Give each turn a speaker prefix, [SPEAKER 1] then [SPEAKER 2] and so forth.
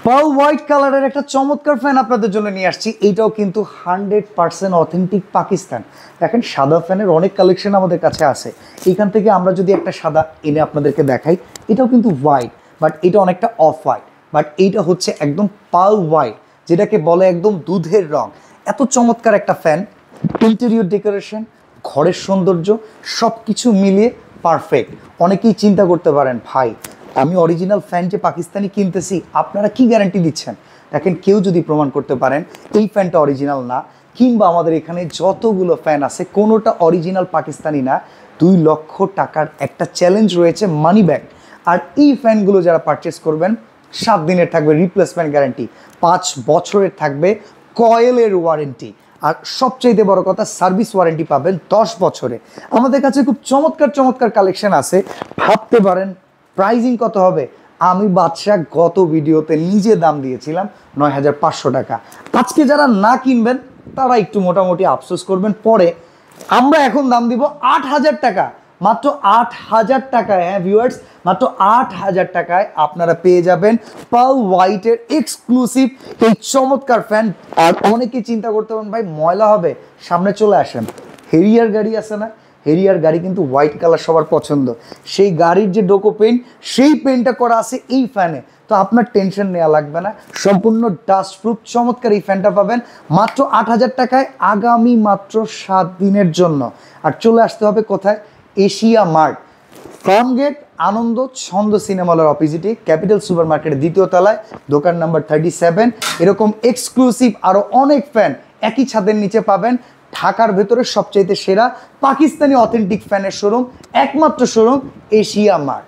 [SPEAKER 1] Pearl white কালারের একটা চমৎকার ফ্যান আপনাদের জন্য নিয়ে আসছি। এইটাও কিন্তু 100% অথেন্টিক পাকিস্তান। দেখেন সাদা ফ্যানের অনেক কালেকশন আমাদের কাছে আছে। এইখান থেকে আমরা যদি একটা সাদা এনে আপনাদেরকে দেখাই, এটাও কিন্তু হোয়াইট, বাট এটা অনেকটা অফ হোয়াইট, বাট এইটা হচ্ছে একদম পার্ল হোয়াইট, যেটাকে বলে একদম দুধের রং। এত চমৎকার একটা ফ্যান, ইন্টেরিয়র ডেকোরেশন, ঘরের সৌন্দর্য সব কিছু মিলিয়ে পারফেক্ট। অনেকেই চিন্তা করতে পারেন, ভাই আমি অরিজিনাল ফ্যান যে পাকিস্তানি কিনতেছি, আপনারা কি গ্যারান্টি দিচ্ছেন? দেখেন, কেউ যদি প্রমাণ করতে পারেন এই ফ্যানটা অরিজিনাল না, কিংবা আমাদের এখানে যতগুলো ফ্যান আছে কোনোটা অরিজিনাল পাকিস্তানি না, 2 লক্ষ টাকার একটা চ্যালেঞ্জ রয়েছে, মানি ব্যাক। আর এই ফ্যানগুলো যারা পারচেস করবেন, 7 দিনের থাকবে রিপ্লেসমেন্ট গ্যারান্টি, 5 বছরের থাকবে কয়েলের ওয়ারেন্টি, আর সবচাইতে বড় কথা সার্ভিস ওয়ারেন্টি পাবেন 10 বছরে। আমাদের কাছে খুব চমৎকার চমৎকার কালেকশন আছে। ভাবতে পারেন প্রাইজিং কত হবে? আমি বাদশা গত ভিডিওতে নিজে দাম দিয়েছিলাম 9,500 টাকা। আজকে যারা না কিনবেন তারা একটু মোটামুটি আফসোস করবেন পরে। আমরা এখন দাম দিব 8,000 টাকা, মাত্র 8,000 টাকায়। হ্যাঁ ভিউয়ার্স, মাত্র 8,000 টাকায় আপনারা পেয়ে যাবেন পার্ল হোয়াইটের এক্সক্লুসিভ এই চমৎকার ফ্যান। আর অনেকে চিন্তা করতে পারেন ভাই ময়লা হবে, সামনে চলে আসেন, হেরিয়ার গাড়ি আছে না, হেরিয়ার গাড়ি কিন্তু হোয়াইট কালার সবার পছন্দ। সেই গাড়ির যে ডোকো পেইন্ট, সেই পেইন্টটা করা আছে এই ফ্যানে, তো আপনার টেনশন নেওয়া লাগবে না। সম্পূর্ণ ডাস্ট প্রুফ চমৎকার এই ফ্যানটা পাবেন মাত্র 8,000 টাকায়, আগামী মাত্র 7 দিনের জন্য। আর চলে আসতে হবে কোথায়? এশিয়া মার্ট, ফার্ম গেট, আনন্দ ছন্দ সিনেমা হলের অপোজিটে, ক্যাপিটাল সুপার মার্কেটের 2য় তলায়, দোকান নাম্বার 37। এরকম এক্সক্লুসিভ আরও অনেক ফ্যান একই ছাদের নিচে পাবেন। ঢাকার ভেতরে সবচাইতে সেরা পাকিস্তানি অথেন্টিক ফ্যানের শোরুম, একমাত্র শোরুম এশিয়া মার্ট।